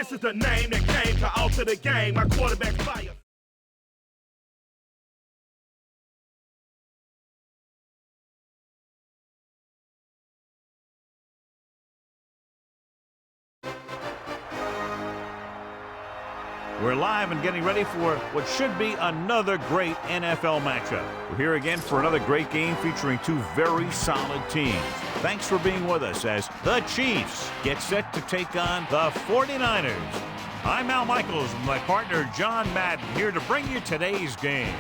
This is the name that came to alter the game. My quarterback's fire. We're live and getting ready for what should be another great NFL matchup. We're here again for another great game featuring two very solid teams. Thanks for being with us as the Chiefs get set to take on the 49ers. I'm Al Michaels with my partner John Madden here to bring you today's game.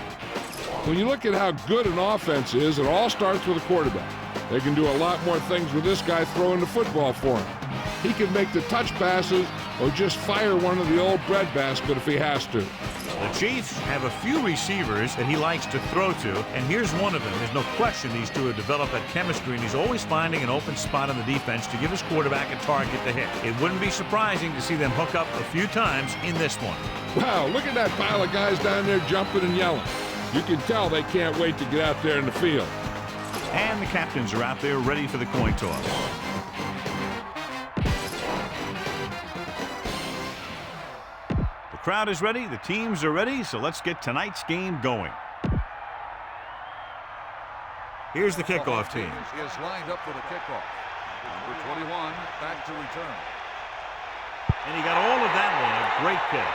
When you look at how good an offense is, it all starts with a quarterback. They can do a lot more things with this guy throwing the football for him. He can make the touch passes or just fire one of the old breadbasket if he has to. The Chiefs have a few receivers that he likes to throw to, and here's one of them. There's no question these two have developed that chemistry, and he's always finding an open spot in the defense to give his quarterback a target to hit. It wouldn't be surprising to see them hook up a few times in this one. Wow, look at that pile of guys down there jumping and yelling. You can tell they can't wait to get out there in the field. And the captains are out there ready for the coin toss. The crowd is ready, the teams are ready, so let's get tonight's game going. Here's the kickoff team. Is lined up for the kickoff. Number 21 back to return. And he got all of that one, a great pick.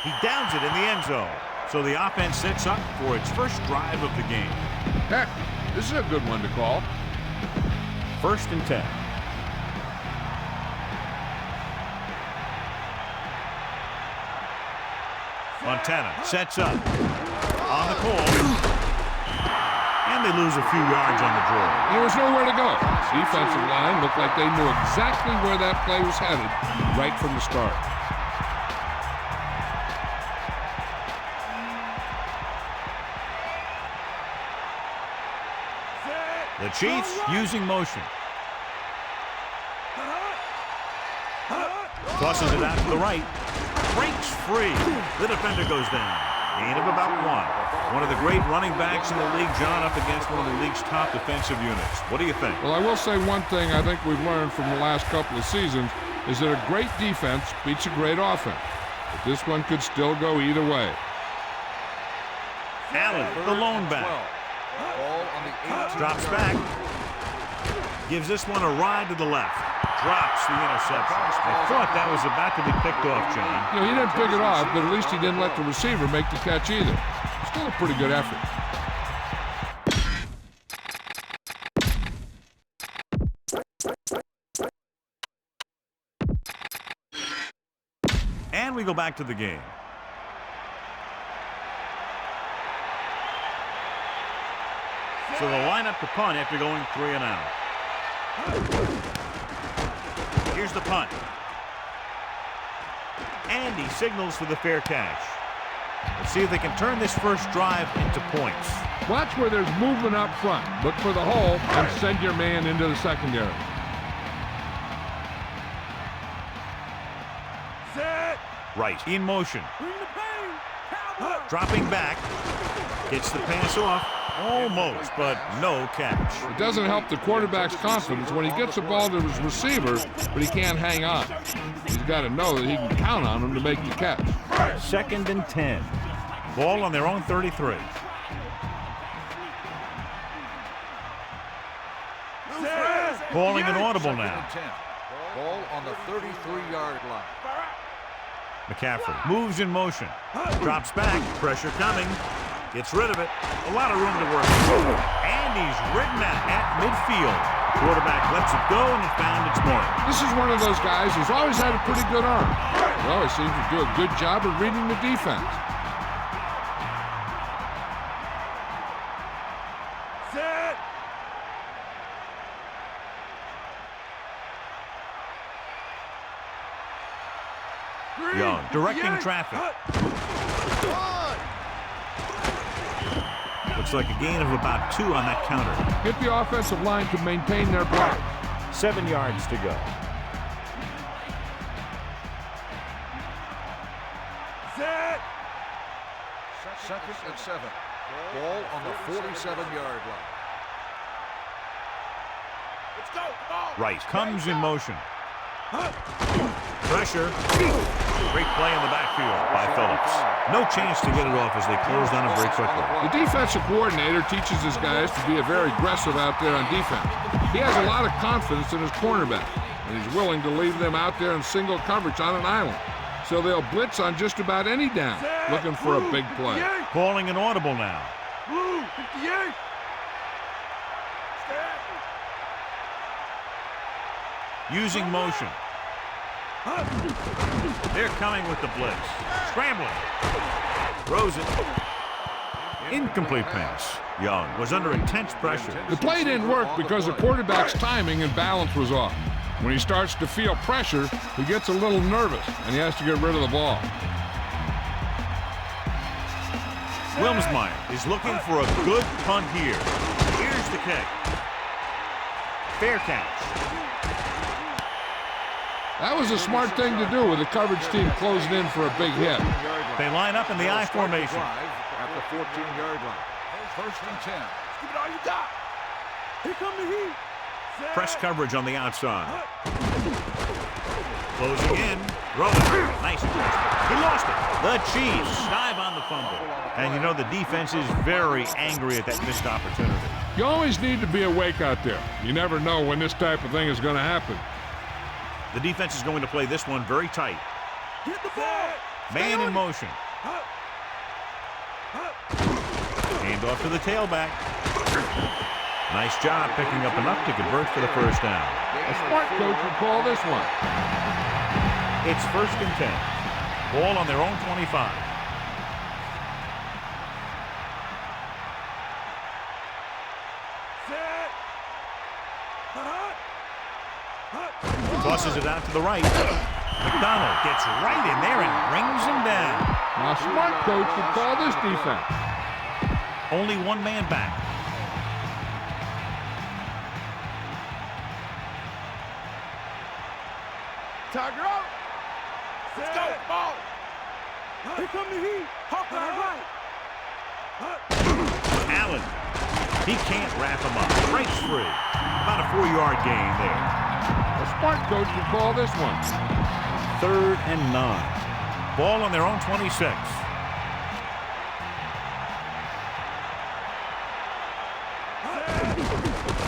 He downs it in the end zone. So the offense sets up for its first drive of the game. Heck, this is a good one to call. 1st and 10. Montana sets up on the call, and they lose a few yards on the draw. There was nowhere to go. Defensive line looked like they knew exactly where that play was headed right from the start. The Chiefs using motion. Tosses it out to the right. Breaks free. The defender goes down. Gain of about one. One of the great running backs in the league, John, up against one of the league's top defensive units. What do you think? Well, I will say one thing I think we've learned from the last couple of seasons is that a great defense beats a great offense. But this one could still go either way. Allen, the lone back. Drops back. Gives this one a ride to the left. Drops the interception. I thought that was about to be picked off, John. You know, he didn't pick it off, but at least he didn't let the receiver make the catch either. Still a pretty good effort. And we go back to the game. So they'll line up to punt after going 3 and out. Here's the punt. And he signals for the fair catch. Let's see if they can turn this first drive into points. Watch where there's movement up front. Look for the hole and send your man into the secondary. Right, in motion. Dropping back. Gets the pass off. Almost, but no catch. It doesn't help the quarterback's confidence when he gets the ball to his receiver, but he can't hang on. He's got to know that he can count on him to make the catch. 2nd and 10. Ball on their own 33. Calling an audible now. Ball on the 33-yard line. McCaffrey moves in motion. Drops back. Pressure coming. Gets rid of it. A lot of room to work. And he's ridden at midfield. Quarterback lets it go, and it found its mark. This is one of those guys who's always had a pretty good arm. He always seems to do a good job of reading the defense. Young directing traffic. Looks like a gain of about 2 on that counter. Get the offensive line to maintain their block. 7 yards to go. Second and 7. Ball on the 47-yard line. Right comes in motion. Pressure. Great play in the backfield by Phillips. No chance to get it off as they closed on him very quickly. The defensive coordinator teaches his guys to be very aggressive out there on defense. He has a lot of confidence in his cornerback, and he's willing to leave them out there in single coverage on an island. So they'll blitz on just about any down, looking for a big play. Calling an audible now. Blue, 58. Using motion. They're coming with the blitz. Scrambling. Throws it. Incomplete pass. Young was under intense pressure. The play didn't work because the quarterback's timing and balance was off. When he starts to feel pressure, he gets a little nervous, and he has to get rid of the ball. Wilmsmeyer is looking for a good punt here. Here's the kick. Fair catch. That was a smart thing to do with the coverage team closing in for a big hit. They line up in the I formation. At the 14-yard line. First and 10. Give it all you got. Here come the heat. Press coverage on the outside. Closing in. Throwing. Nice catch. He lost it. The Chiefs dive on the fumble. And you know the defense is very angry at that missed opportunity. You always need to be awake out there. You never know when this type of thing is going to happen. The defense is going to play this one very tight. Get the ball. Man in motion. Hand off to the tailback. Nice job picking up enough to convert for the first down. A smart coach would call this one. It's first and 10. Ball on their own 25. Tosses it out to the right. McDonald gets right in there and brings him down. Now, a smart coach would call this defense. Only one man back. Tiger out. Let's go. Ball. Here come the heat. Hawkeye right. Allen. He can't wrap him up. Breaks free. About a 4-yard gain there. A smart coach would call this one. 3rd and 9. Ball on their own 26.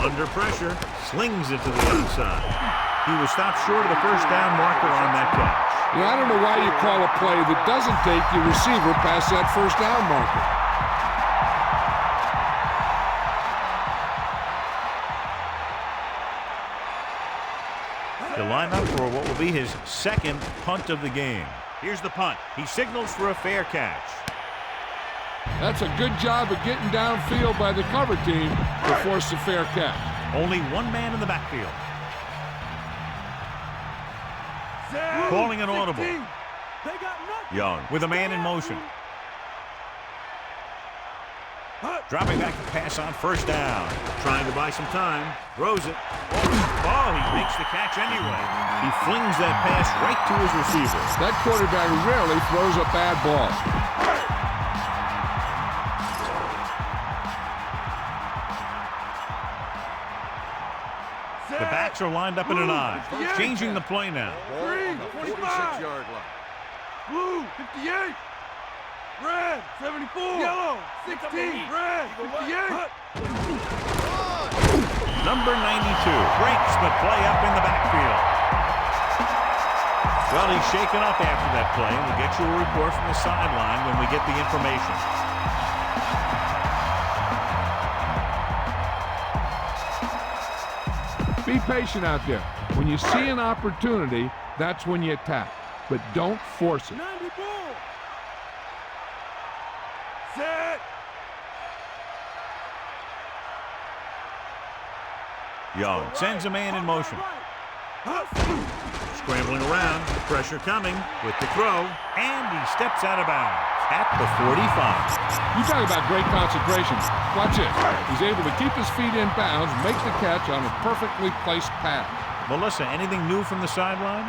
Under pressure. Slings it to the outside. He was stopped short of the first down marker on that catch. Yeah, I don't know why you call a play that doesn't take your receiver past that first down marker. To line up for what will be his second punt of the game. Here's the punt. He signals for a fair catch. That's a good job of getting downfield by the cover team to force a fair catch. Only one man in the backfield. Calling an audible. Young with a man in motion. Dropping back to pass on first down. Trying to buy some time. Throws it. Oh, he makes the catch anyway. He flings that pass right to his receiver. That quarterback rarely throws a bad ball. The backs are lined up in an I. Changing the play now. Ball on the 46-yard line. Blue, 58. Red, 74. Yellow, 16. Red, 58. Number 92 breaks the play up in the backfield. Well, he's shaken up after that play. We'll get you a report from the sideline when we get the information. Be patient out there. When you see an opportunity, that's when you attack. But don't force it. 90 ball. Set. Young sends a man in motion. Scrambling around, pressure coming with the throw, and he steps out of bounds at the 45. You talk about great concentration. Watch this. He's able to keep his feet in bounds, make the catch on a perfectly placed pass. Melissa, anything new from the sideline?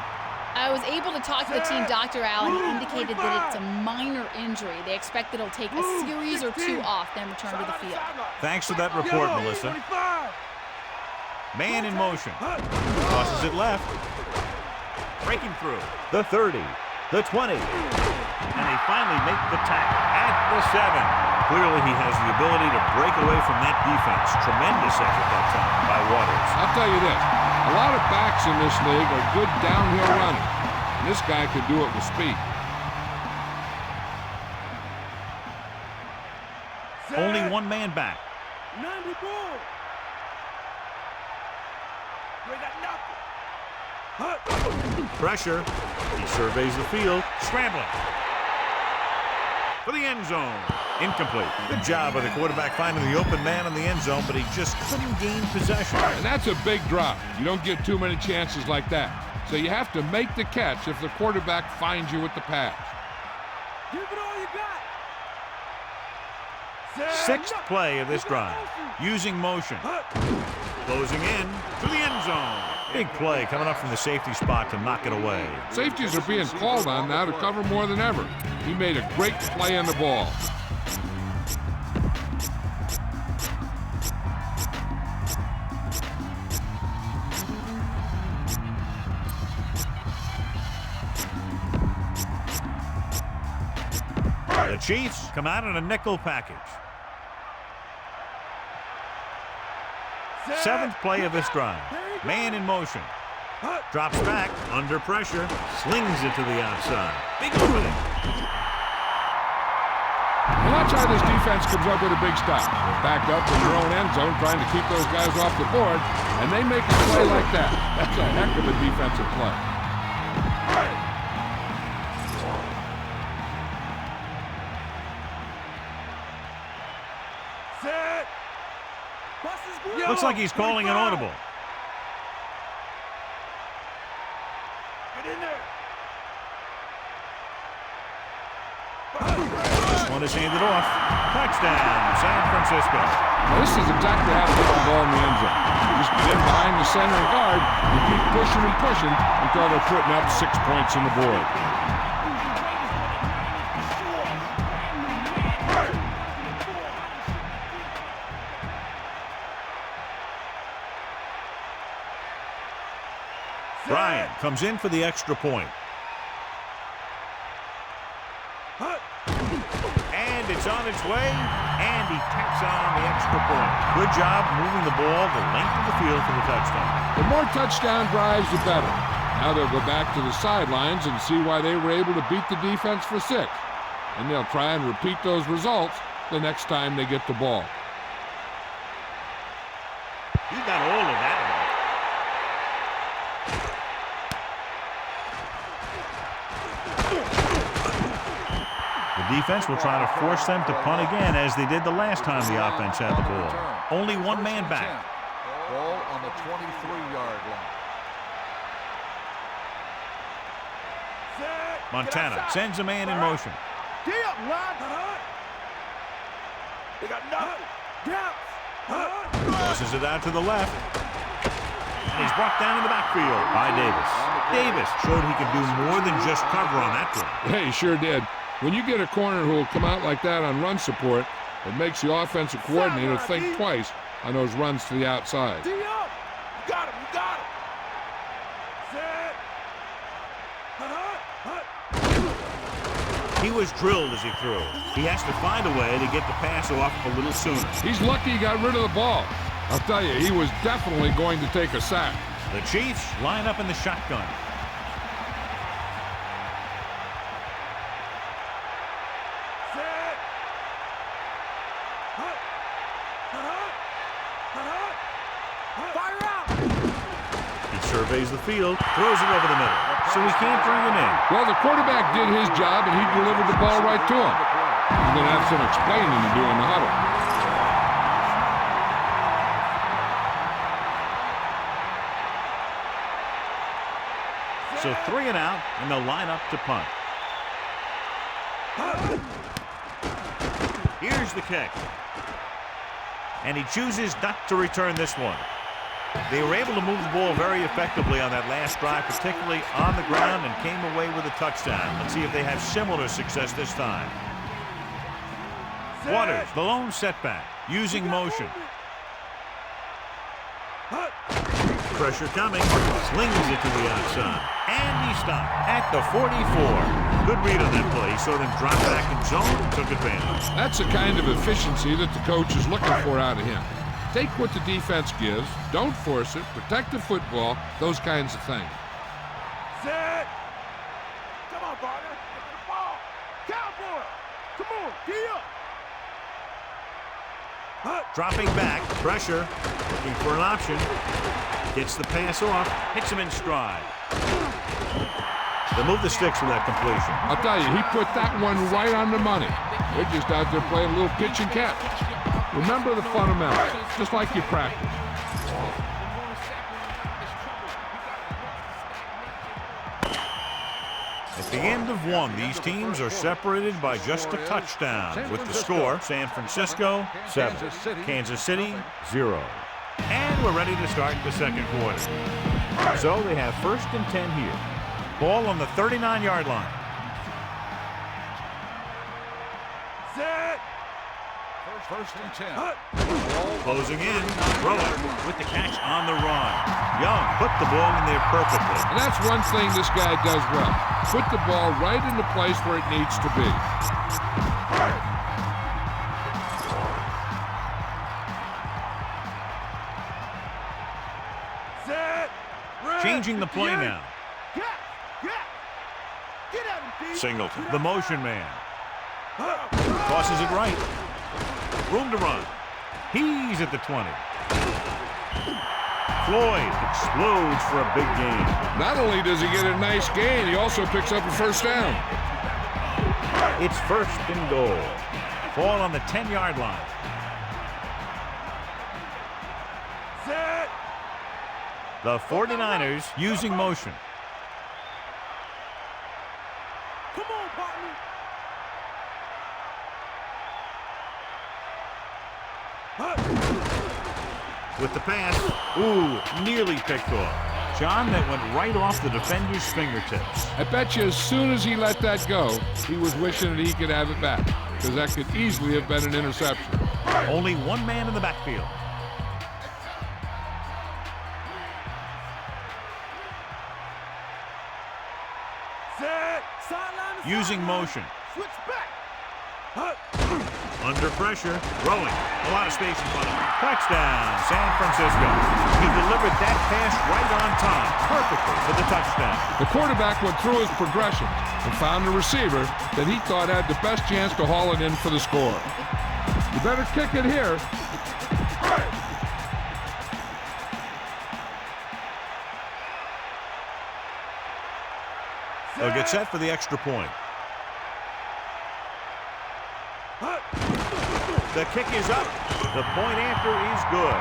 I was able to talk to the team Dr. Allen. He indicated that it's a minor injury. They expect that it'll take a series or two off, then return to the field. Thanks for that report, Melissa. Man in motion. Crosses it left. Breaking through. The 30. The 20. And they finally make the tackle at the 7. Clearly he has the ability to break away from that defense. Tremendous effort that time by Waters. I'll tell you this. A lot of backs in this league are good downhill runners. And this guy could do it with speed. Only one man back. 94. We got nothing. Pressure. He surveys the field. Scrambling. For the end zone. Incomplete. Good job by the quarterback finding the open man in the end zone, but he just couldn't gain possession. And that's a big drop. You don't get too many chances like that. So you have to make the catch if the quarterback finds you with the pass. Give it all you got. Sixth play of this drive. Using motion. Closing in to the end zone. Big play coming up from the safety spot to knock it away. Safeties are being called on now to cover more than ever. He made a great play on the ball. The Chiefs come out in a nickel package. Seventh play of this drive. Man in motion. Drops back, under pressure, slings it to the outside. Big opening. Watch how this defense comes up with a big stop. They're backed up in their own end zone trying to keep those guys off the board, and they make a play like that. That's a heck of a defensive play. Looks like he's calling an audible. Get in there. This one is handed off. Touchdown, San Francisco. Now, this is exactly how to get the ball in the end zone. You just get in behind the center and guard, you keep pushing and pushing until they're putting up 6 points on the board. Bryant comes in for the extra point. And it's on its way, and he tacks on the extra point. Good job moving the ball the length of the field for the touchdown. The more touchdown drives, the better. Now they'll go back to the sidelines and see why they were able to beat the defense for 6. And they'll try and repeat those results the next time they get the ball. He got all of that. The defense will try to force them to punt again as they did the last time the offense had the ball. Only one man back. Ball on the 23-yard line. Montana sends a man in motion. Get up, line. They got nothing. Tosses it out to the left. And he's brought down in the backfield by Davis. Davis showed he could do more than just cover on that run. Yeah, he sure did. When you get a corner who will come out like that on run support, it makes the offensive coordinator think twice on those runs to the outside. You got him. You got him. He was drilled as he threw. He has to find a way to get the pass off a little sooner. He's lucky he got rid of the ball. I'll tell you, he was definitely going to take a sack. The Chiefs line up in the shotgun. Surveys the field, throws it over the middle, so he can't bring it in. Well, the quarterback did his job, and he delivered the ball right to him. He's going to have some explaining to do in the huddle. So 3 and out, and they'll line up to punt. Here's the kick. And he chooses not to return this one. They were able to move the ball very effectively on that last drive, particularly on the ground, and came away with a touchdown. Let's see if they have similar success this time. Waters, the lone setback, using motion. Pressure coming. Slings it to the outside. And he stopped at the 44. Good read on that play. He saw them drop back in zone and took advantage. That's the kind of efficiency that the coach is looking for out of him. Take what the defense gives, don't force it, protect the football, those kinds of things. Set. Come on, partner. Get the ball. Cowboy. Come on, gee up. Dropping back, pressure, looking for an option. Gets the pass off, hits him in stride. They'll move the sticks for that completion. I'll tell you, he put that one right on the money. They're just out there playing a little pitch and catch. Remember the fundamentals, just like you practice. At the end of one, these teams are separated by just a touchdown. With the score, San Francisco 7, Kansas City 0. And we're ready to start the second quarter. So they have 1st and 10 here. Ball on the 39-yard line. Set. First and 10. Closing in, throwing with the catch on the run. Young put the ball in there perfectly. And that's one thing this guy does well. Put the ball right in the place where it needs to be. Set. Changing the play now. Get at him, D. Singleton, the motion man. Tosses it right. Room to run. He's at the 20. Floyd explodes for a big gain. Not only does he get a nice gain, he also picks up a first down. It's 1st and goal. Ball on the 10-yard line. Set. The 49ers using motion. Come on, partner. With the pass. Ooh, nearly picked off. John, that went right off the defender's fingertips. I bet you as soon as he let that go, he was wishing that he could have it back, because that could easily have been an interception. Only one man in the backfield. Set. Sideline to Using sideline. motion. Switch back. Under pressure, throwing. A lot of space in front of him. Touchdown, San Francisco. He delivered that pass right on time, perfectly for the touchdown. The quarterback went through his progressions and found the receiver that he thought had the best chance to haul it in for the score. You better kick it here. They'll get set for the extra point. The kick is up. The point after is good.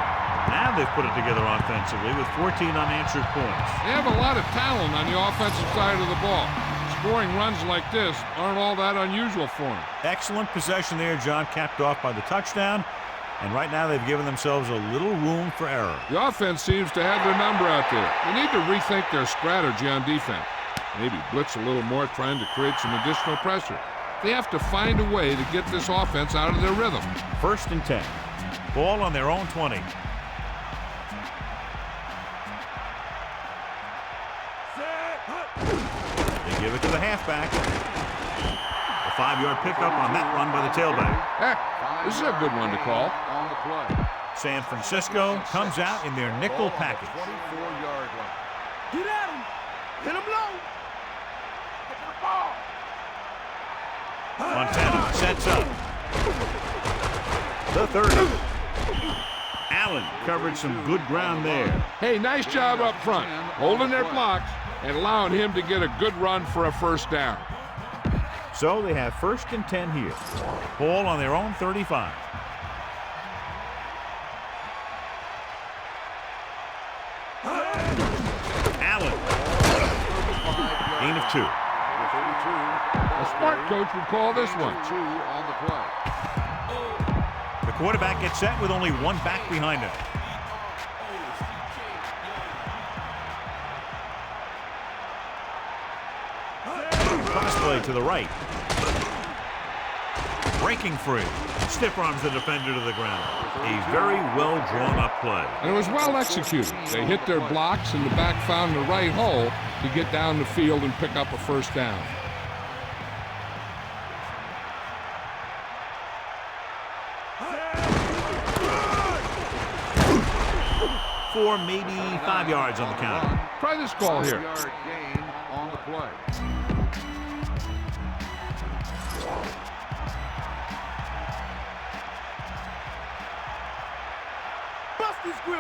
Now they've put it together offensively with 14 unanswered points. They have a lot of talent on the offensive side of the ball. Scoring runs like this aren't all that unusual for them. Excellent possession there, John, capped off by the touchdown. And right now they've given themselves a little room for error. The offense seems to have their number out there. They need to rethink their strategy on defense. Maybe blitz a little more, trying to create some additional pressure. They have to find a way to get this offense out of their rhythm. 1st and 10. Ball on their own 20. They give it to the halfback. A 5-yard pickup on that run by the tailback. This is a good one to call. On the play. San Francisco comes out in their nickel package. 24-yard line. Get at him. Hit him low. Get to the ball. Montana sets up. The 30. Allen covered some good ground there. Hey, nice job up front, holding their blocks and allowing him to get a good run for a first down. So they have 1st and 10 here. Ball on their own 35. Allen. Gain of 2. A smart coach would call this one. 2 on the play. The quarterback gets set with only one back behind him. Cross play to the right. breaking free. Stiff arms the defender to the ground. A very well drawn up play. And it was well executed. They hit their blocks and the back found the right hole to get down the field and pick up a first down. For maybe 5 yards on the count. Try this call here. 5-yard gain on the play.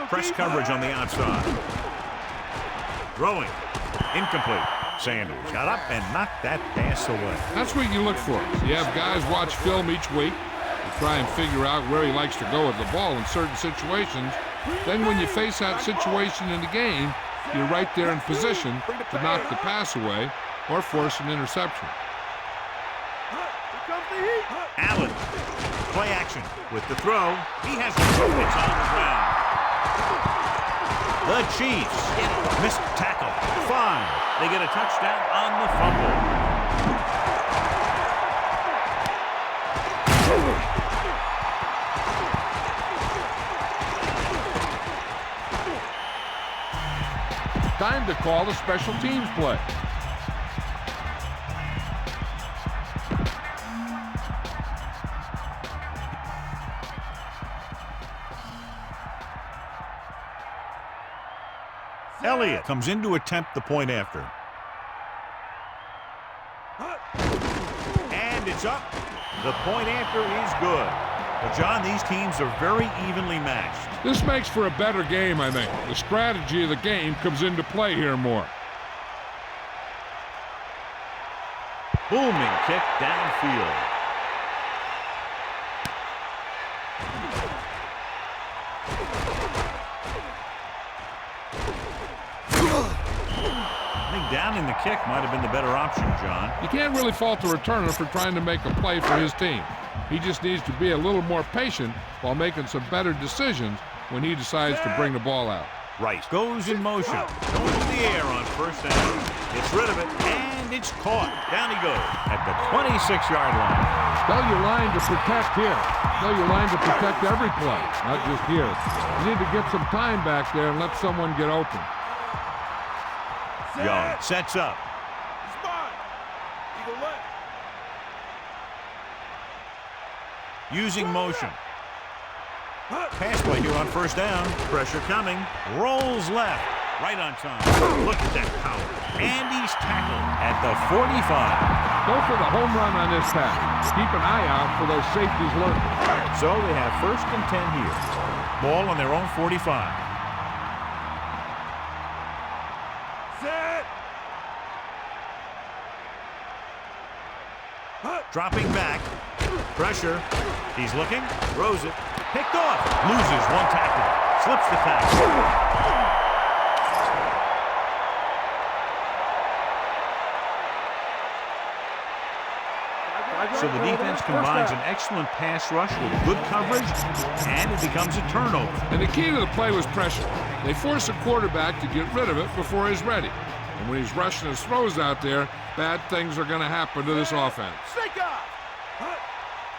Press coverage on the outside. Throwing. Incomplete. Sanders got up and knocked that pass away. That's what you look for. You have guys watch film each week. You try and figure out where he likes to go with the ball in certain situations. Then when you face that situation in the game, you're right there in position to knock the pass away or force an interception. Allen. Play action with the throw. He has it. It's on the ground. The Chiefs missed tackle. Fine. They get a touchdown on the fumble. Time to call the special teams play. Elliott comes in to attempt the point after. And it's up. The point after is good. But, John, these teams are very evenly matched. This makes for a better game, I think. The strategy of the game comes into play here more. Booming kick downfield. I think downing the kick might have been the better option, John. You can't really fault the returner for trying to make a play for his team. He just needs to be a little more patient while making some better decisions when he decides to bring the ball out. Rice goes in motion. Going to the air on first down. Gets rid of it, and it's caught. Down he goes at the 26-yard line. Tell your line to protect here. Tell your line to protect every play, not just here. You need to get some time back there and let someone get open. Young sets up. Using motion. Pass play here on first down. Pressure coming. Rolls left. Right on time. Look at that power. And he's tackled at the 45. Go for the home run on this pass. Keep an eye out for those safeties lurking. So they have first and 10 here. Ball on their own 45. Set. Dropping back. Pressure. He's looking. Throws it. Picked off. Loses one tackle. Slips the tackle. So the defense combines an excellent pass rush with good coverage, and it becomes a turnover. And the key to the play was pressure. They force the quarterback to get rid of it before he's ready. And when he's rushing his throws out there, bad things are going to happen to this offense.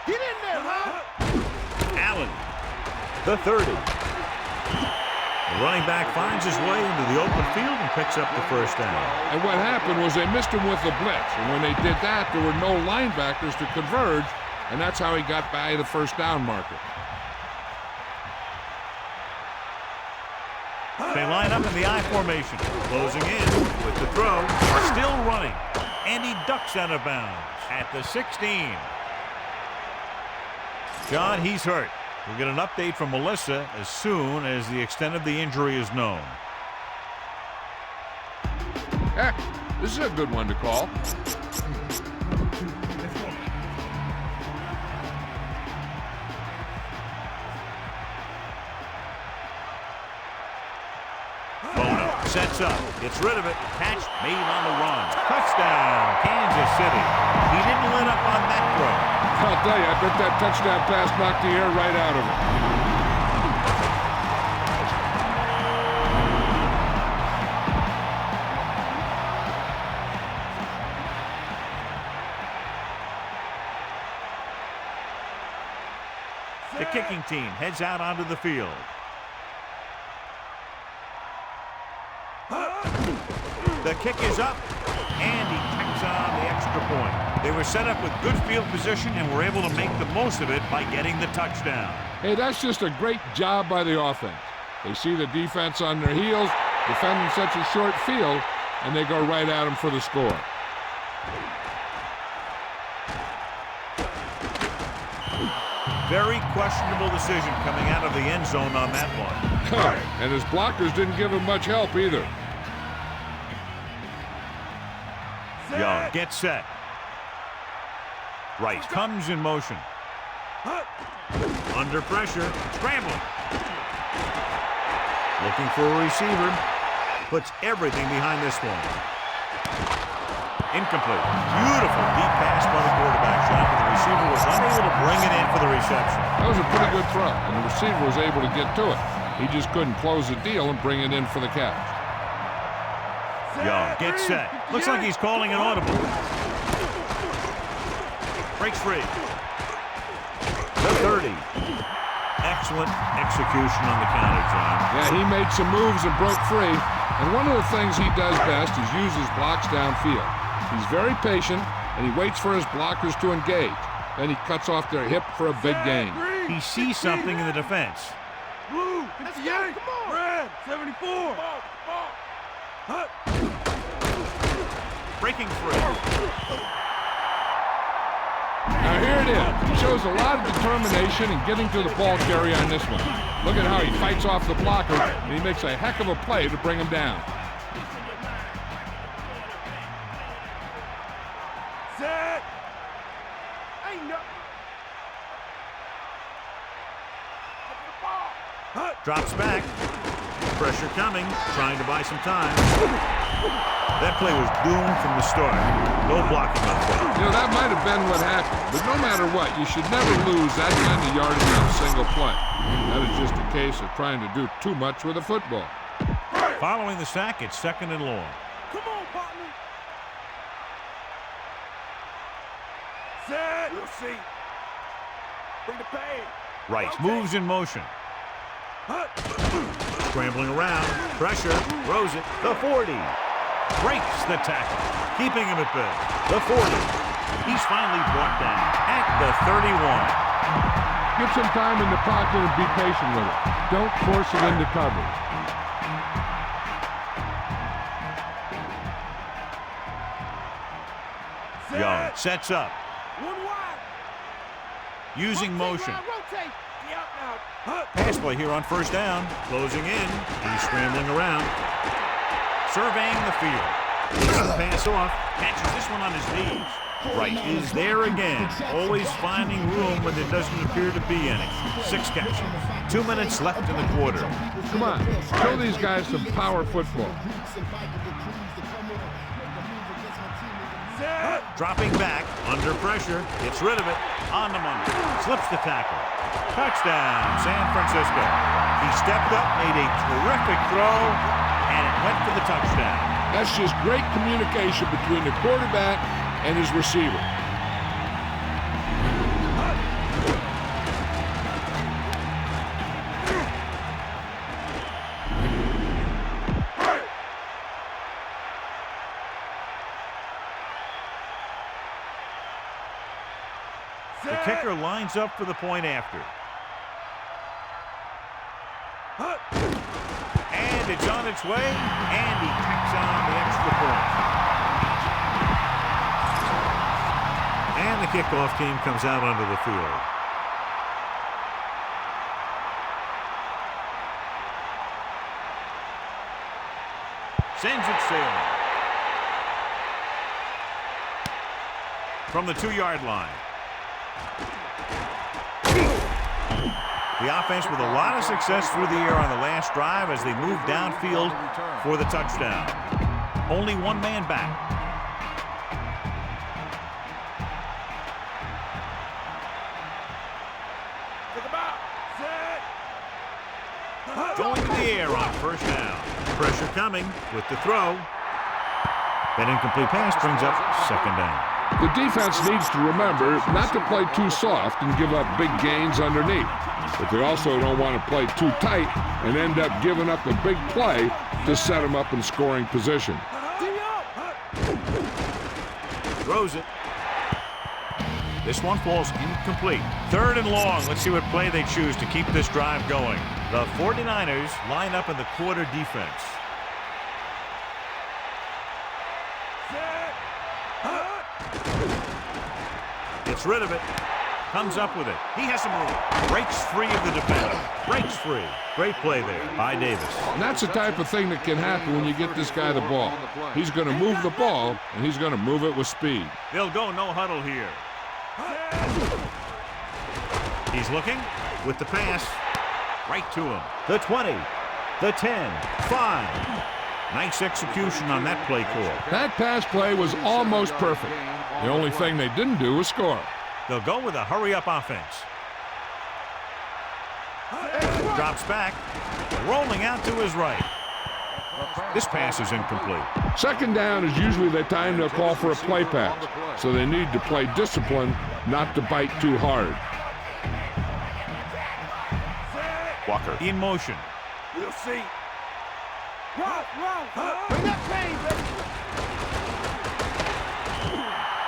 Get in there, huh? Allen, the 30. The running back finds his way into the open field and picks up the first down. And what happened was they missed him with the blitz. And when they did that, there were no linebackers to converge, and that's how he got by the first down marker. They line up in the I formation, closing in with the throw, still running, and he ducks out of bounds at the 16. John, he's hurt. We'll get an update from Melissa as soon as the extent of the injury is known. Heck, this is a good one to call. Bono sets up, gets rid of it, catch made on the run. Touchdown, Kansas City. He didn't let up on that throw. I'll tell you, I bet that touchdown pass knocked the air right out of it. kicking team heads out onto the field. The kick is up, and he tacks on the extra point. They were set up with good field position and were able to make the most of it by getting the touchdown. Hey, that's just a great job by the offense. They see the defense on their heels, defending such a short field, and they go right at them for the score. Very questionable decision coming out of the end zone on that one. And his blockers didn't give him much help either. Young gets set. Rice comes in motion. Under pressure. Scramble. Looking for a receiver. Puts everything behind this one. Incomplete. Beautiful deep pass by the quarterback shot, but the receiver was unable to bring it in for the reception. That was a pretty good throw, and the receiver was able to get to it. He just couldn't close the deal and bring it in for the catch. Young gets set. Looks like he's calling an audible. Breaks free. The 30. Excellent execution on the counter, John. Yeah, he made some moves and broke free. And one of the things he does best is use his blocks downfield. He's very patient, and he waits for his blockers to engage. Then he cuts off their hip for a big gain. He sees something in the defense. Blue, 58, come on. Red, 74. Breaking free. Now here it is. He shows a lot of determination in getting to the ball carrier on this one. Look at how he fights off the blocker, and he makes a heck of a play to bring him down. Set. Ain't no. Drops back. Pressure coming. Trying to buy some time. That play was doomed from the start. No blocking up front. You know, that might have been what happened. But no matter what, you should never lose that kind of yardage on a single play. That is just a case of trying to do too much with a football. Following the sack, it's 2nd and long. Come on, partner. Set. We'll see. Bring the pain. Rice moves in motion. Scrambling around. Pressure. Throws it. The 40. Breaks the tackle. Keeping him at bay. The 40. He's finally brought down at the 31. Get some time in the pocket and be patient with it. Don't force it into coverage. Young sets up. One wide. Using motion. Rotate. Yep, now. Pass play here on 1st down. Closing in. He's scrambling around. Surveying the field. Gets the pass off. Catches this one on his knees. Wright is there again. Always finding room when there doesn't appear to be any. 6 catches. 2 minutes left in the quarter. Come on. Show these guys some power football. Dropping back. Under pressure. Gets rid of it. On the money. Slips the tackle. Touchdown, San Francisco. He stepped up, made a terrific throw, and it went for the touchdown. That's just great communication between the quarterback and his receiver. The kicker lines up for the point after. And it's on its way, and he tacks on the extra point. And the kickoff team comes out onto the field. Sends it sailing. From the 2-yard line. The offense with a lot of success through the air on the last drive as they move downfield for the touchdown. Only one man back. Going to the air on 1st down. Pressure coming with the throw. That incomplete pass brings up 2nd down. The defense needs to remember not to play too soft and give up big gains underneath. But they also don't want to play too tight and end up giving up a big play to set them up in scoring position. Throws it. This one falls incomplete. 3rd and long. Let's see what play they choose to keep this drive going. The 49ers line up in the quarter defense. Gets rid of it. Comes up with it. He has some room. Breaks free of the defender. Breaks free. Great play there by Davis. And that's the type of thing that can happen when you get this guy the ball. He's going to move the ball, and he's going to move it with speed. They'll go no huddle here. He's looking with the pass. Right to him. The 20. The 10. 5. Nice execution on that play call. That pass play was almost perfect. The only thing they didn't do was score. They'll go with a hurry-up offense. Drops back, rolling out to his right. This pass is incomplete. 2nd down is usually the time they'll call for a play pass, so they need to play discipline, not to bite too hard. Walker in motion. We'll see. Bring that pain, baby.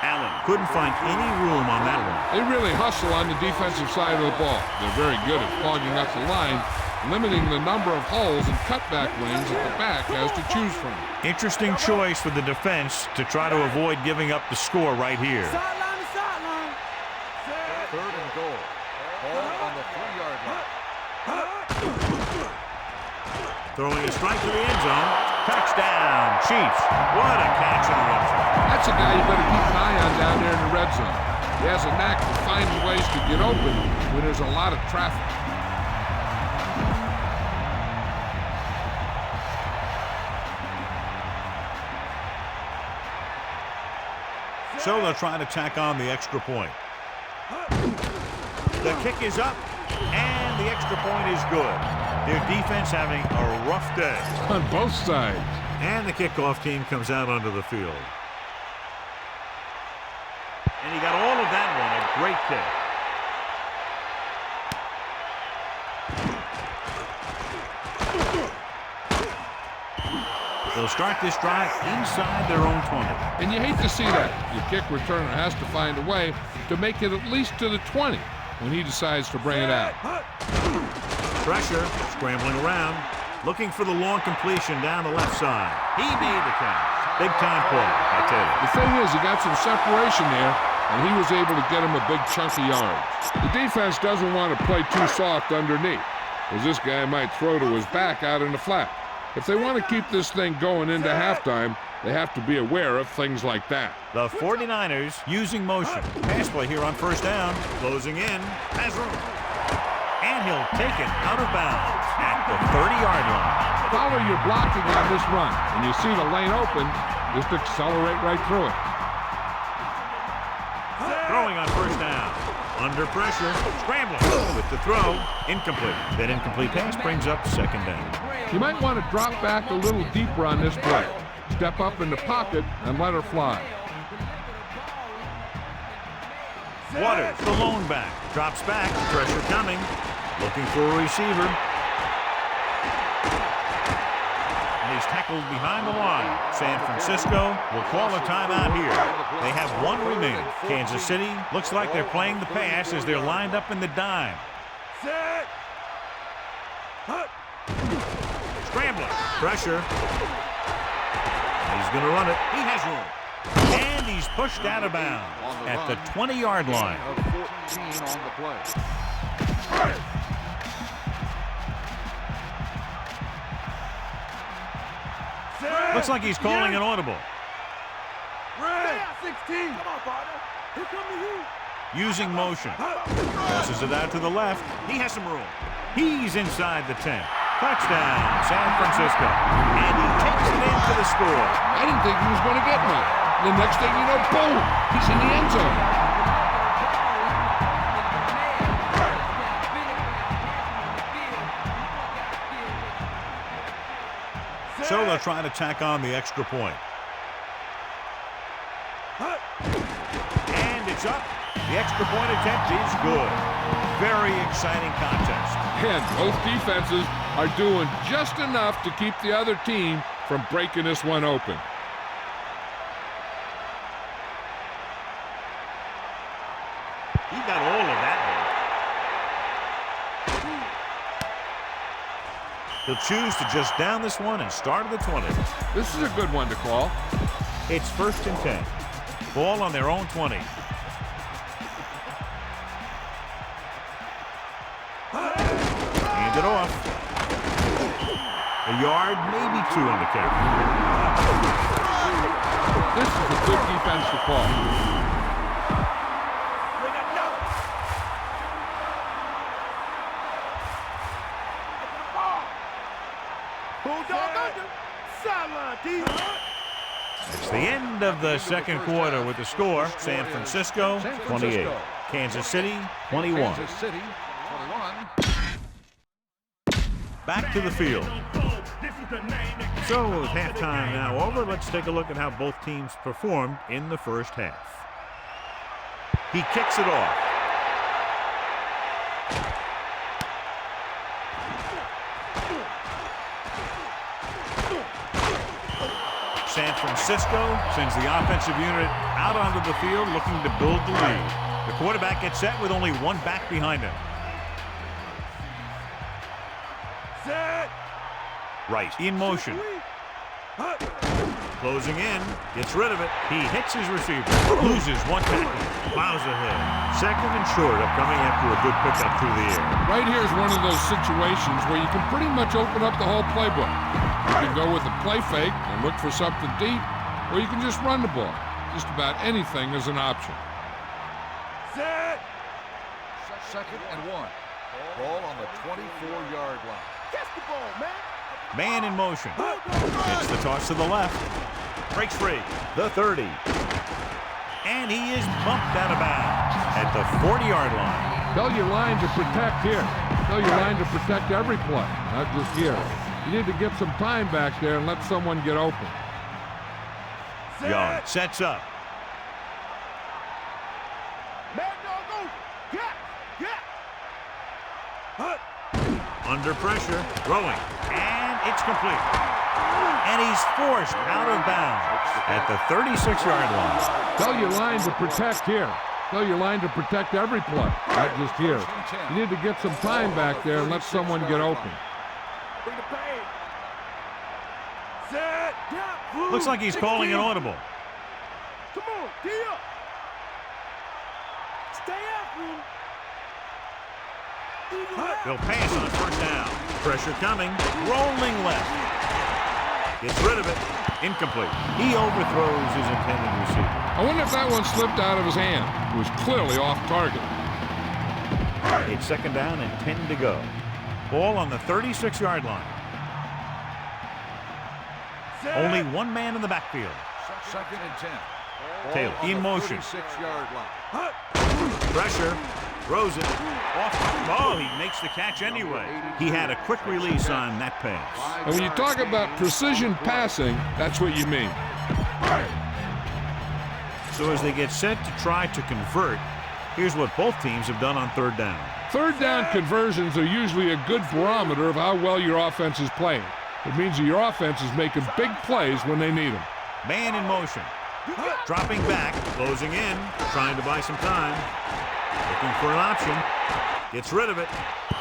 Allen couldn't find any room on that one. They really hustle on the defensive side of the ball. They're very good at clogging up the line, limiting the number of holes and cutback lanes that the back has to choose from. Interesting choice for the defense to try to avoid giving up the score right here. Sideline to sideline. 3rd and goal. Ball on the 3-yard line. Throwing a strike to the end zone. Touchdown, Chiefs. What a catch in the red zone. That's a guy you better keep an eye on down there in the red zone. He has a knack for finding ways to get open when there's a lot of traffic. So they'll try to tack on the extra point. The kick is up, and the extra point is good. Their defense having a rough day. On both sides. And the kickoff team comes out onto the field. And he got all of that one, a great kick. They'll start this drive inside their own 20. And you hate to see that. Your kick returner has to find a way to make it at least to the 20 when he decides to bring it out. Pressure, scrambling around, looking for the long completion down the left side. He made the catch. Big time play, I tell you. The thing is, he got some separation there, and he was able to get him a big chunk of yards. The defense doesn't want to play too soft underneath, as this guy might throw to his back out in the flat. If they want to keep this thing going into halftime, they have to be aware of things like that. The 49ers using motion. Pass play here on 1st down. Closing in. Has room. And he'll take it out of bounds at the 30-yard line. Follow your blocking on this run. When you see the lane open, just accelerate right through it. Throwing on 1st down. Under pressure. Scrambling with the throw. Incomplete. That incomplete pass brings up 2nd down. You might want to drop back a little deeper on this play. Step up in the pocket and let her fly. Waters, the lone back. Drops back. Pressure coming. Looking for a receiver. And he's tackled behind the line. San Francisco will call a timeout here. They have one remaining. Kansas City looks like they're playing the pass as they're lined up in the dime. Set. Scrambling. Pressure. He's going to run it. He has room. And he's pushed out of bounds at the 20-yard line. Of 14 on the play. Looks like he's calling an audible. Red 16. Come on, partner. Here come the heat. Using motion. Passes it out to the left. He has some room. He's inside the 10. Touchdown, San Francisco. And he takes it into the score. I didn't think he was going to get one. The next thing you know, boom, he's in the end zone. So they'll try to tack on the extra point. points up. The extra point attempt is good. Very exciting contest. And both defenses are doing just enough to keep the other team from breaking this one open. He got all of that one. He'll choose to just down this one and start at the 20. This is a good one to call. It's 1st and 10. Ball on their own 20. Hand it off. A yard, maybe 2 on the carry. This is a good defense to call. It's the end of the second quarter with the score. San Francisco 28. Kansas City 21. Kansas City 21. Back to the field. So with halftime now over, let's take a look at how both teams performed in the first half. He kicks it off. San Francisco sends the offensive unit out onto the field looking to build the lead. The quarterback gets set with only one back behind him. Set. Right in motion. Closing in, gets rid of it. He hits his receiver, loses one tackle, plows ahead. 2nd and short upcoming after a good pickup through the air. Right here is one of those situations where you can pretty much open up the whole playbook. You can go with a play fake and look for something deep, or you can just run the ball. Just about anything is an option. Set. 2nd and 1. Ball on the 24-yard line. Catch the ball, man. Man in motion. It's the toss to the left. Breaks free. The 30. And he is bumped out of bounds at the 40-yard line. Tell your line to protect here. Tell your line to protect every play, not just here. You need to get some time back there and let someone get open. Young sets up. Mad dog over. Get. Under pressure. Throwing. And it's complete. And he's forced out of bounds at the 36-yard line. Tell your line to protect here. Tell your line to protect every play, not just here. You need to get some time back there and let someone get open. Bring the pain. Set. Looks like he's calling an audible. Come on, D up. Stay after him. They'll pass on 1st down. Pressure coming. Rolling left. Gets rid of it. Incomplete. He overthrows his intended receiver. I wonder if that one slipped out of his hand. It was clearly off target. It's 2nd down and 10 to go. Ball on the 36-yard line. Only one man in the backfield. 2nd and 10. Taylor in motion. 36-yard line. Pressure. Throws it. Off. Oh, he makes the catch anyway. He had a quick release on that pass. And when you talk about precision passing, that's what you mean. So as they get set to try to convert, here's what both teams have done on 3rd down. 3rd down conversions are usually a good barometer of how well your offense is playing. It means that your offense is making big plays when they need them. Man in motion. Dropping back, closing in, trying to buy some time. Looking for an option. Gets rid of it.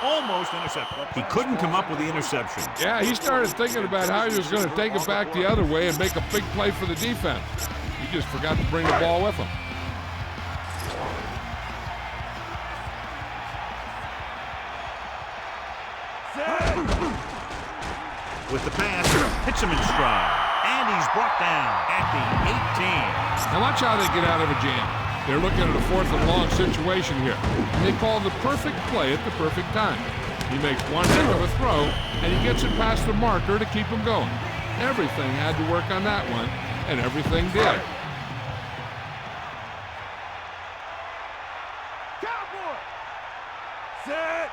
Almost intercepted. He couldn't come up with the interception. Yeah, he started thinking about how he was going to take it back the other way and make a big play for the defense. He just forgot to bring the ball with him. With the pass, hits him in stride. And he's brought down at the 18. Now watch how they get out of a jam. They're looking at a 4th and long situation here. And they call the perfect play at the perfect time. He makes one heck of a throw, and he gets it past the marker to keep him going. Everything had to work on that one, and everything did. Cowboy. Set.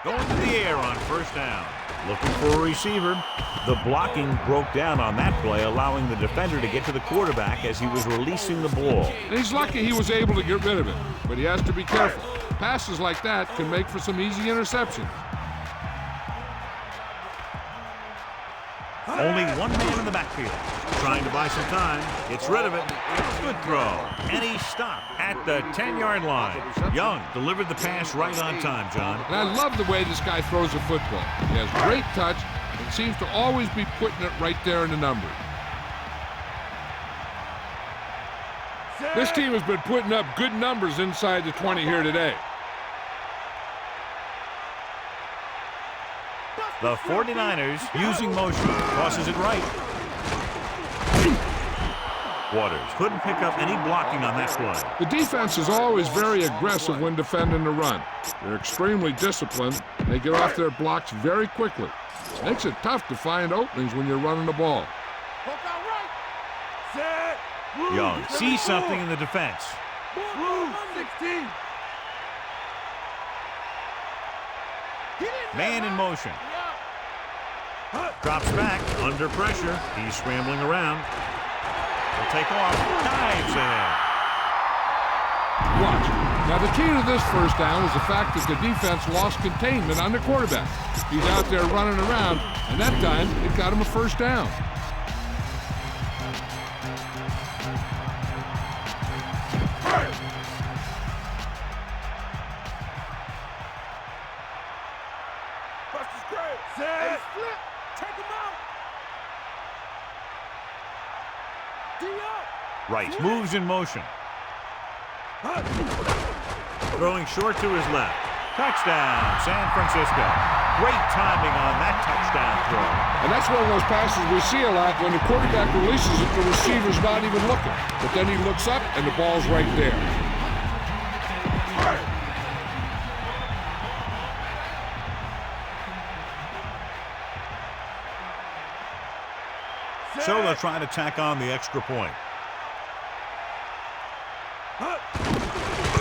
Going to the air on first down. Looking for a receiver. The blocking broke down on that play, allowing the defender to get to the quarterback as he was releasing the ball. And he's lucky he was able to get rid of it, but he has to be careful. Passes like that can make for some easy interceptions. Only one man in the backfield. Trying to buy some time. Gets rid of it. Good throw. And he stopped at the 10-yard line. Young delivered the pass right on time, John. And I love the way this guy throws a football. He has great touch and seems to always be putting it right there in the numbers. This team has been putting up good numbers inside the 20 here today. The 49ers using motion. Tosses it right. Waters couldn't pick up any blocking on that play. The defense is always very aggressive when defending the run. They're extremely disciplined. They get off their blocks very quickly. Makes it tough to find openings when you're running the ball. Young sees something in the defense. 16. Man in motion. Drops back under pressure. He's scrambling around. Will take off. Dives ahead. Watch. Now the key to this first down is the fact that the defense lost containment on the quarterback. He's out there running around, and that time it got him a first down. Right, moves in motion. Throwing short to his left. Touchdown, San Francisco. Great timing on that touchdown throw. And that's one of those passes we see a lot. When the quarterback releases it, the receiver's not even looking. But then he looks up, and the ball's right there. So they'll try to tack on the extra point.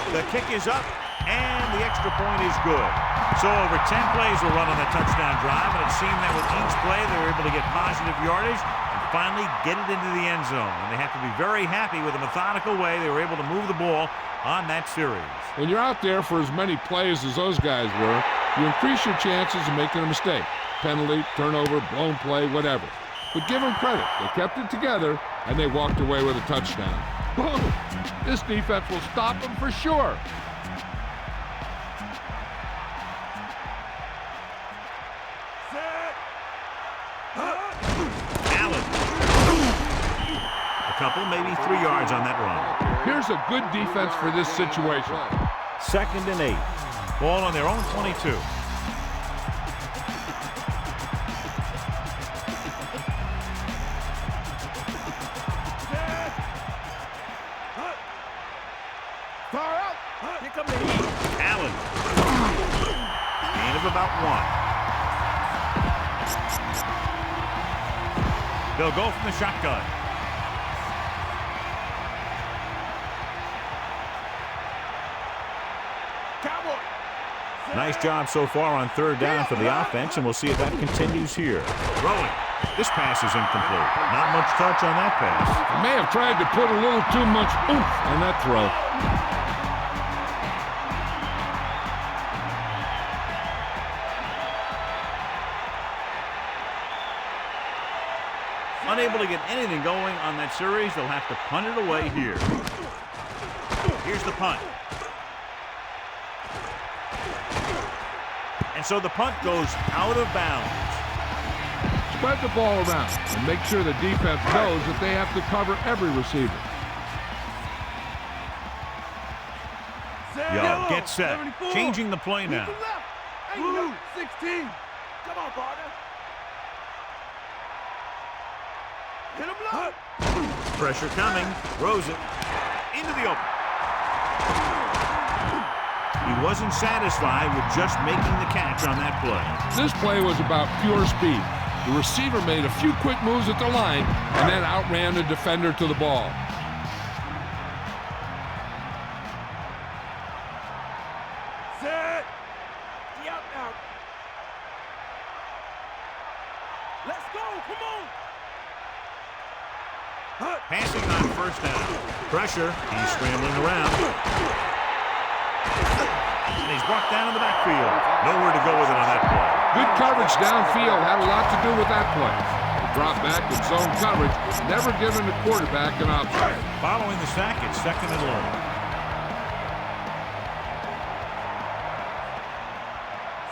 The kick is up, and the extra point is good. So over 10 plays will run on the touchdown drive, and it seemed that with each play they were able to get positive yardage and finally get it into the end zone. And they have to be very happy with the methodical way they were able to move the ball on that series. When you're out there for as many plays as those guys were, you increase your chances of making a mistake. Penalty, turnover, blown play, whatever. But give them credit. They kept it together, and they walked away with a touchdown. Boom! This defense will stop them for sure. Allen. A couple, maybe 3 yards on that run. Here's a good defense for this situation. 2nd and 8. Ball on their own 22. Allen. Gain of about 1. They'll go from the shotgun. Nice job so far on 3rd down for the offense, and we'll see if that continues here. Throwing. This pass is incomplete. Not much touch on that pass. They may have tried to put a little too much oomph on that throw. Unable to get anything going on that series, they'll have to punt it away here. Here's the punt. And so the punt goes out of bounds. Spread the ball around and make sure the defense knows that they have to cover every receiver. Young gets set. Changing the play now. 16. Come on, partner. Hit him low. Pressure coming. Throws it into the open. He wasn't satisfied with just making the catch on that play. This play was about pure speed. The receiver made a few quick moves at the line and then outran the defender to the ball. Set. out now. Let's go. Come on. Passing on first down. Pressure. He's scrambling around. And he's brought down in the backfield. Nowhere to go with it on that play. Good coverage downfield had a lot to do with that play. The drop back and zone coverage, never giving the quarterback an option. Following the sack, it's 2nd and long.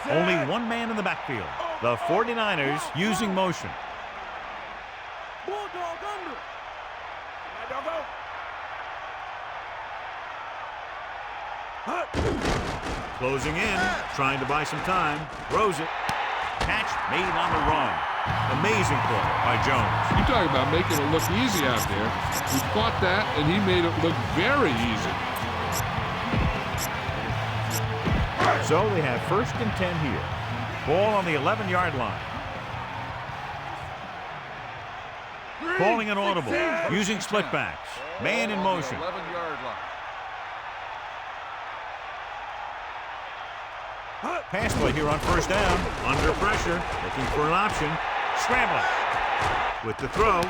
Only one man in the backfield. The 49ers using motion. Bulldog under. Closing in, trying to buy some time. Throws it. Catch made on the run. Amazing play by Jones. You talk about making it look easy out there. He caught that, and he made it look very easy. So they have 1st and 10 here. Ball on the 11-yard line. Calling an audible. Using split backs. Man in motion. 11-yard line. Pass play here on first down. Under pressure. Looking for an option. Scrambling. With the throw.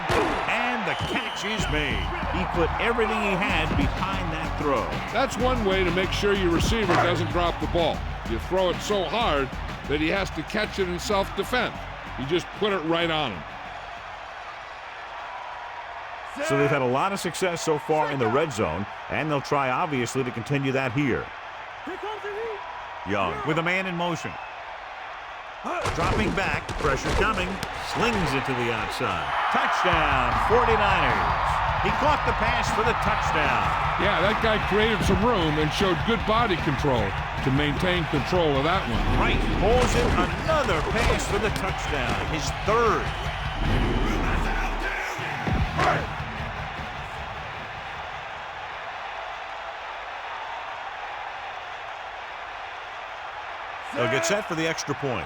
And the catch is made. He put everything he had behind that throw. That's one way to make sure your receiver doesn't drop the ball. You throw it so hard that he has to catch it in self-defense. You just put it right on him. So they've had a lot of success so far in the red zone, and they'll try, obviously, to continue that here. Young with a man in motion. Dropping back, pressure coming, slings it to the outside. Touchdown, 49ers. He caught the pass for the touchdown. Yeah, that guy created some room and showed good body control to maintain control of that one. Right, pulls in another pass for the touchdown, his 3rd. They'll get set for the extra point.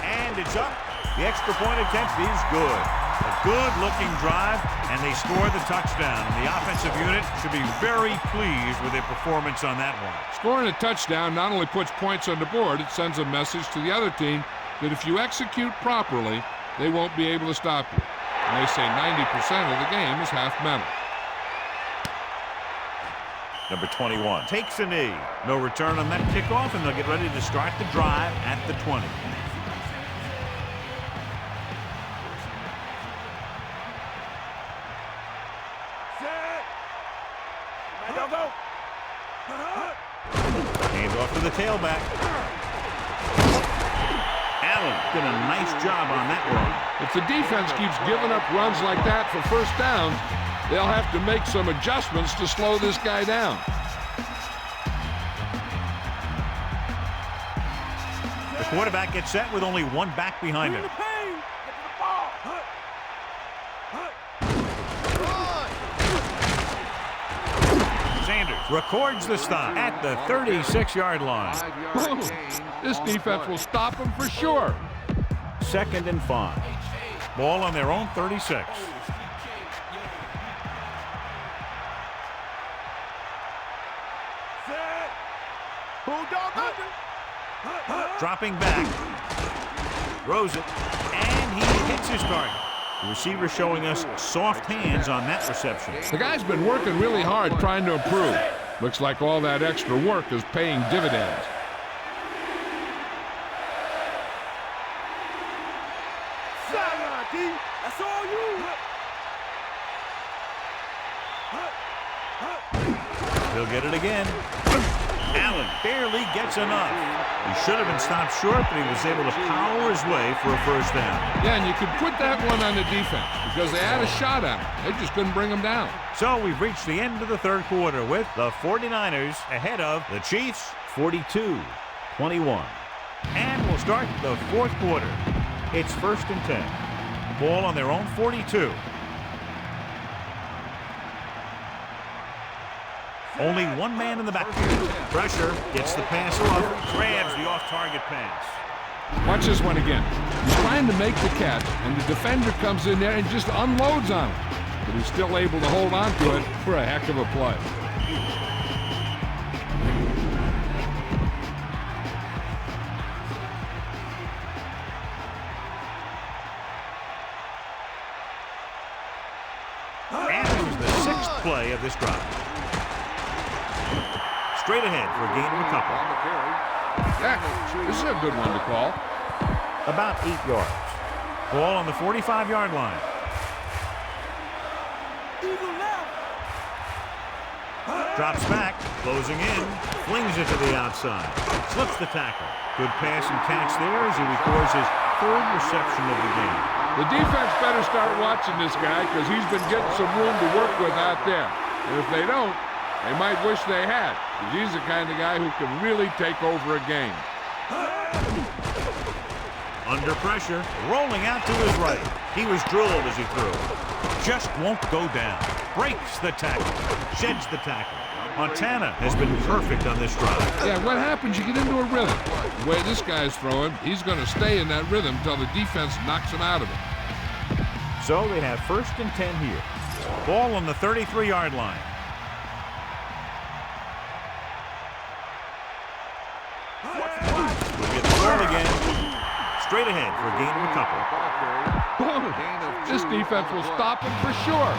And it's up. The extra point attempt is good. A good-looking drive, and they score the touchdown. And the offensive unit should be very pleased with their performance on that one. Scoring a touchdown not only puts points on the board, it sends a message to the other team that if you execute properly, they won't be able to stop you. And they say 90% of the game is half mental. Number 21 takes a knee. No return on that kickoff, and they'll get ready to start the drive at the 20. Hands off to the tailback. Allen did a nice job on that run. If the defense keeps giving up runs like that for first downs, they'll have to make some adjustments to slow this guy down. The quarterback gets set with only one back behind him. Sanders records the stop at the 36-yard line. This defense will stop him for sure. 2nd and 5. Ball on their own 36. Dropping back. Throws it. And he hits his target. The receiver showing us soft hands on that reception. The guy's been working really hard trying to improve. Looks like all that extra work is paying dividends. That's all you. He'll get it again. Allen barely gets enough. He should have been stopped short, but he was able to power his way for a first down. Yeah, and you could put that one on the defense because they had a shot at him. They just couldn't bring him down. So we've reached the end of the 3rd quarter with the 49ers ahead of the Chiefs 42-21. And we'll start the 4th quarter. It's 1st and 10. Ball on their own 42. Only one man in the backfield. Pressure, gets the pass off, grabs the off-target pass. Watch this one again. He's trying to make the catch, and the defender comes in there and just unloads on him. But he's still able to hold on to it for a heck of a play. And this is the 6th play of this drive. Straight ahead for a gain of a couple. This is a good one to call. About 8 yards. Ball on the 45-yard line. Drops back, closing in, flings it to the outside. Slips the tackle. Good pass and catch there as he records his 3rd reception of the game. The defense better start watching this guy because he's been getting some room to work with out there. And if they don't, they might wish they had, because he's the kind of guy who can really take over a game. Under pressure, rolling out to his right. He was drilled as he threw. Just won't go down. Breaks the tackle. Sheds the tackle. Montana has been perfect on this drive. Yeah, what happens? You get into a rhythm. The way this guy's throwing, he's going to stay in that rhythm until the defense knocks him out of it. So they have 1st and 10 here. Ball on the 33-yard line. We'll get the ball again. Straight ahead for a gain of a couple. This defense will stop him for sure.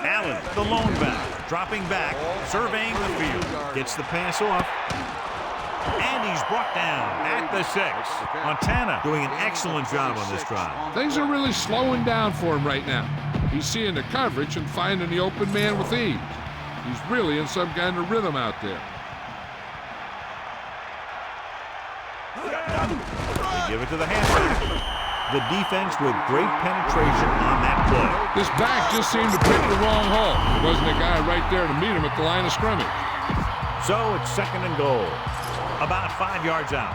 Allen, the lone back, dropping back, surveying the field. Gets the pass off. And he's brought down at the 6. Montana doing an excellent job on this drive. Things are really slowing down for him right now. He's seeing the coverage and finding the open man with ease. He's really in some kind of rhythm out there. They give it to the halfback. The defense with great penetration on that play. This back just seemed to pick the wrong hole. There wasn't a guy right there to meet him at the line of scrimmage. So it's 2nd and goal. About 5 yards out.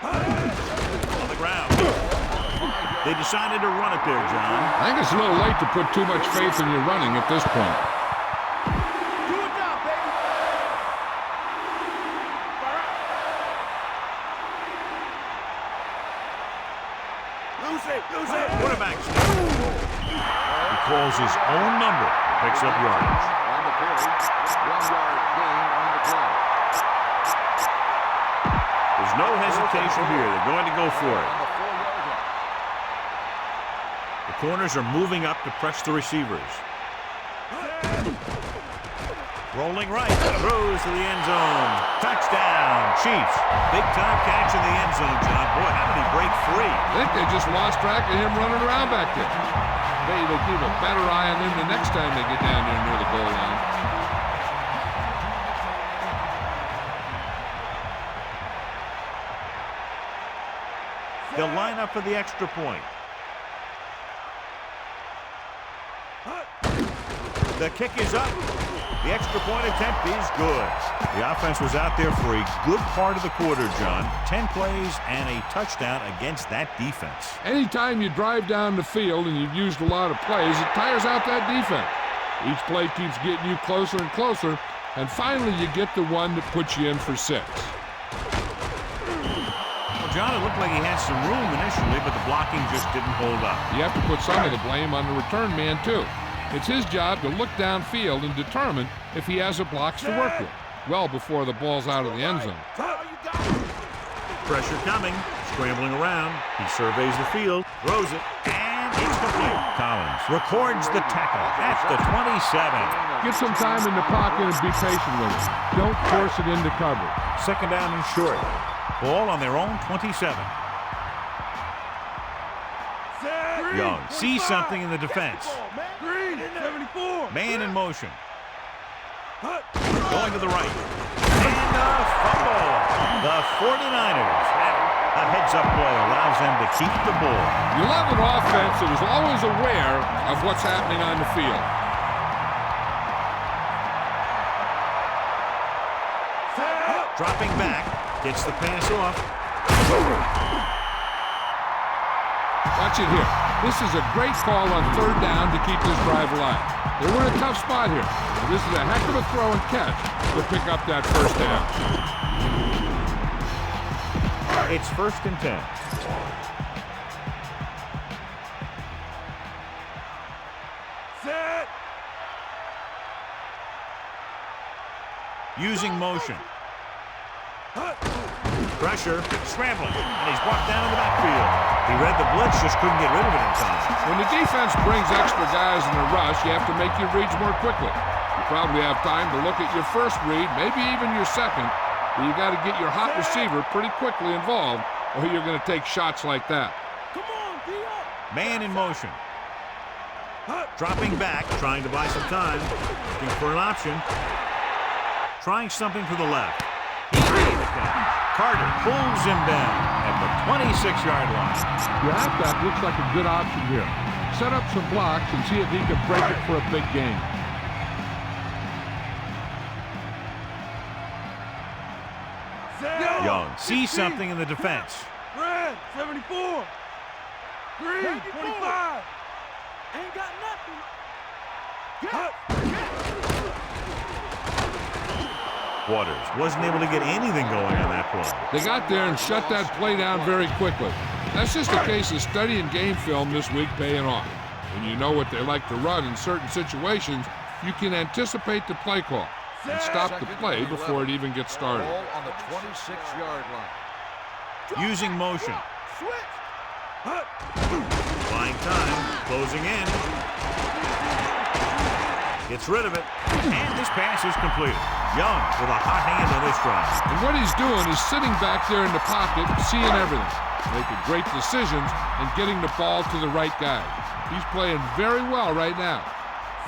On the ground. They decided to run it there, John. I think it's a little late to put too much faith in your running at this point. Quarterback snap. He calls his own number. Picks up yardage. On the carry, 1-yard gain on the play. There's no hesitation here. They're going to go for it. On the 4-yard line. The corners are moving up to press the receivers. Rolling right, throws to the end zone. Touchdown, Chiefs. Big time catch in the end zone, John. Boy, how did he break free? I think they just lost track of him running around back there. Maybe they'll keep a better eye on him the next time they get down there near the goal line. They'll line up for the extra point. The kick is up. The extra point attempt is good. The offense was out there for a good part of the quarter, John. 10 plays and a touchdown against that defense. Anytime you drive down the field and you've used a lot of plays, it tires out that defense. Each play keeps getting you closer and closer, and finally you get the one that puts you in for 6. Well, John, it looked like he had some room initially, but the blocking just didn't hold up. You have to put some of the blame on the return man, too. It's his job to look downfield and determine if he has a blocks to work with, well before the ball's out of the end zone. Pressure coming, scrambling around. He surveys the field, throws it, and it's complete. Collins records the tackle at the 27. Get some time in the pocket and be patient with it. Don't force it into coverage. 2nd down and short. Ball on their own 27. Young sees something in the defense. Man in motion. Going to the right. And a fumble. The 49ers have a heads-up play allows them to keep the ball. You love an offense that is always aware of what's happening on the field. Dropping back. Gets the pass off. Watch it here. This is a great call on third down to keep this drive alive. They were in a tough spot here. This is a heck of a throw and catch to pick up that first down. It's 1st and 10. Set. Using motion. Pressure, scrambling, and he's brought down in the backfield. He read the blitz, just couldn't get rid of it in time. When the defense brings extra guys in a rush, you have to make your reads more quickly. You probably have time to look at your first read, maybe even your second, but you got to get your hot receiver pretty quickly involved, or you're going to take shots like that. Come on, D.O. Man in motion. Dropping back, trying to buy some time. Looking for an option. Trying something to the left. He made the catch. Carter pulls him down at the 26-yard line. Your halfback looks like a good option here. Set up some blocks and see if he can break it for a big gain. Young sees something in the defense. Red, 74. Green, 25. Ain't got nothing. Waters wasn't able to get anything going on that play. They got there and shut that play down very quickly. That's just a case of studying game film this week paying off. When you know what they like to run in certain situations, you can anticipate the play call and stop the play before it even gets started. Ball on the 26-yard line. Using motion. Switch. Buying time. Closing in. Gets rid of it. And this pass is completed. Young with a hot hand on this drive. And what he's doing is sitting back there in the pocket, seeing everything, making great decisions, and getting the ball to the right guy. He's playing very well right now.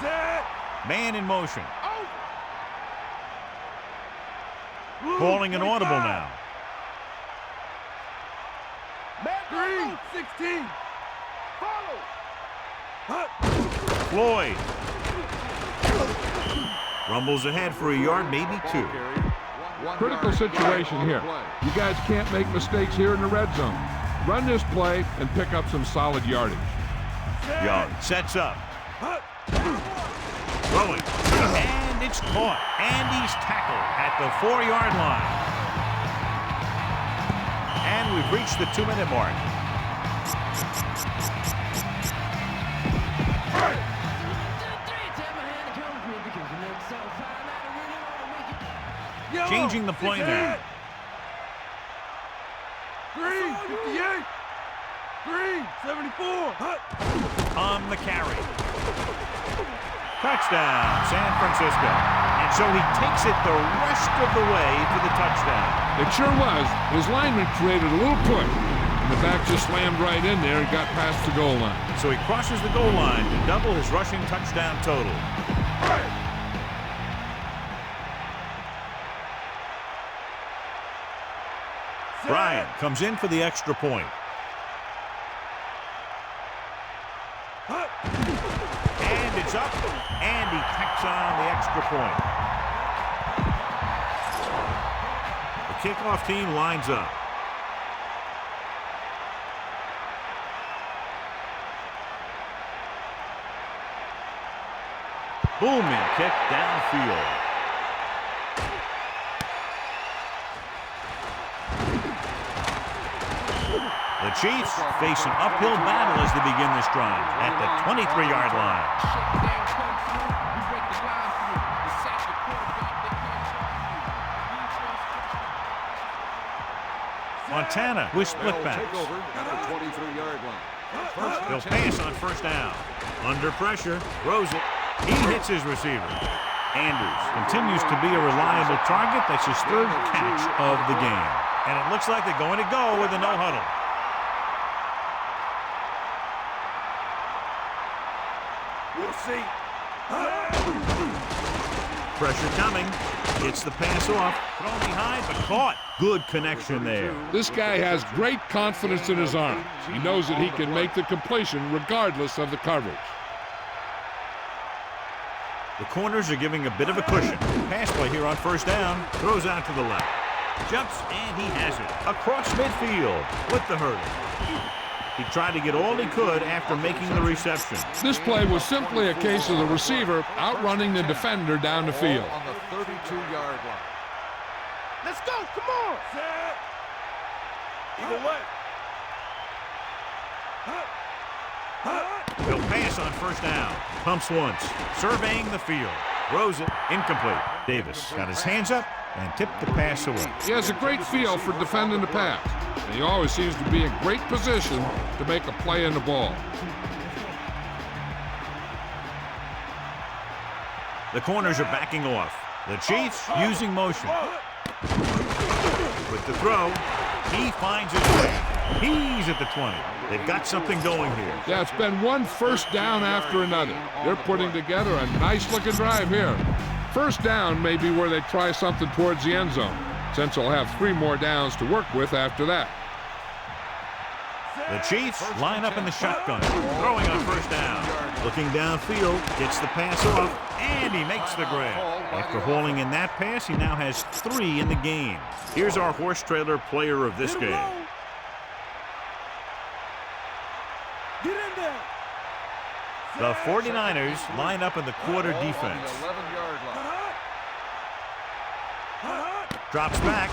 Set. Man in motion. Calling an audible now. Green, 16. Follow. Floyd. Rumbles ahead for a yard, maybe two. Critical situation here. You guys can't make mistakes here in the red zone. Run this play and pick up some solid yardage. Young sets up. Throwing. And it's caught. And he's tackled at the 4-yard line. And we've reached the 2-minute mark. Changing the play now. Green, 58. Green, 74. On the carry. Touchdown, San Francisco. And so he takes it the rest of the way to the touchdown. It sure was. His lineman created a little push, and the back just slammed right in there and got past the goal line. So he crosses the goal line to double his rushing touchdown total. Bryant comes in for the extra point. And it's up, and he tacks on the extra point. The kickoff team lines up. Booming kick downfield. The Chiefs face an uphill battle as they begin this drive at the 23-yard line. Montana with split backs. They'll pass on first down. Under pressure, throws it. He hits his receiver. Andrews continues to be a reliable target. That's his third catch of the game. And it looks like they're going to go with a no huddle. We'll see. Pressure coming. Gets the pass off. Thrown behind, but caught. Good connection there. This guy has great confidence in his arms. He knows that he can make the completion regardless of the coverage. The corners are giving a bit of a cushion. Pass play here on first down. Throws out to the left. Jumps, and he has it. Across midfield with the hurdle. He tried to get all he could after making the reception. This play was simply a case of the receiver outrunning the defender down the field. On the 32-yard line. Let's go. Come on. Set. Either way. He'll pass on first down. Pumps once. Surveying the field. Throws it. Incomplete. Davis got his hands up and tipped the pass away. He has a great feel for defending the pass, and he always seems to be in great position to make a play in the ball. The corners are backing off. The Chiefs using motion. With the throw, he finds his way. He's at the 20. They've got something going here. Yeah, it's been one first down after another. They're putting together a nice-looking drive here. First down may be where they try something towards the end zone, since they'll have 3 more downs to work with after that. The Chiefs line up in the shotgun, throwing on first down. Looking downfield, gets the pass off, and he makes the grab. After hauling in that pass, he now has 3 in the game. Here's our horse trailer player of this game. Get in there. The 49ers line up in the quarter defense. 11-yard line. Drops back.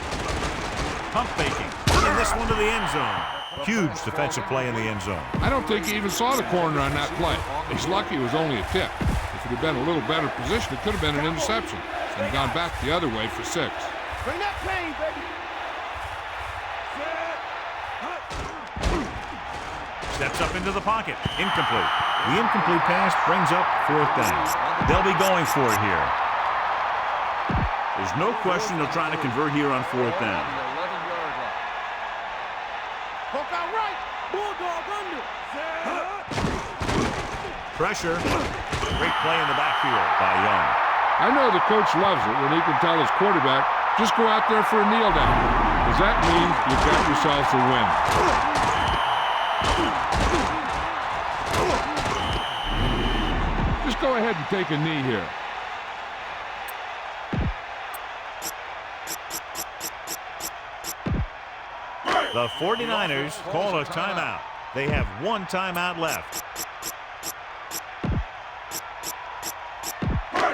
Pump faking. Bringing this one to the end zone. Huge defensive play in the end zone. I don't think he even saw the corner on that play. He's lucky it was only a tip. If it had been a little better position, it could have been an interception and gone back the other way for 6. Bring that pain, baby. Steps up into the pocket. Incomplete. The incomplete pass brings up 4th down. They'll be going for it here. There's no question they'll try to convert here on 4th down. 11-yard line. Poke out right. Bulldog under. Pressure. Great play in the backfield by Young. I know the coach loves it when he can tell his quarterback, just go out there for a kneel down, because that means you've got yourselves a win. Just go ahead and take a knee here. The 49ers call a timeout. They have 1 timeout left.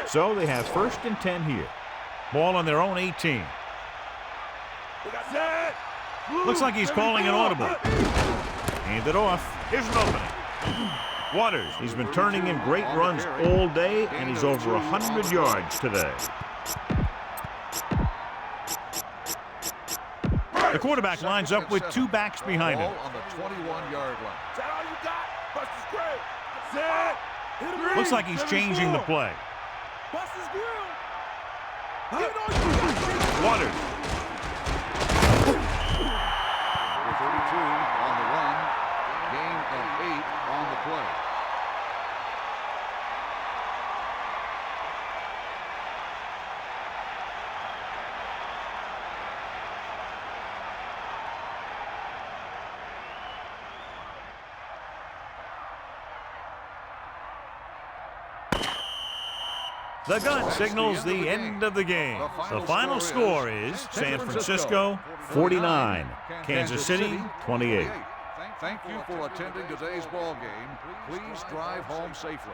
So they have 1st and 10 here. Ball on their own 18. Looks like he's calling an audible. Hand it off. Here's an opening. Waters, he's been turning in great runs all day, and he's over 100 yards today. The quarterback lines up with 2 backs behind him. On the 21-yard line. Is that all you got? Buster's grill. Set. Looks like he's changing the play. Buster's grill. Give it all you got. Waters. Number 32 on the run. Gain of 8 on the play. The gun signals the end of the game. The final score is San Francisco 49, Kansas City 28. Thank you for attending today's ball game. Please drive home safely.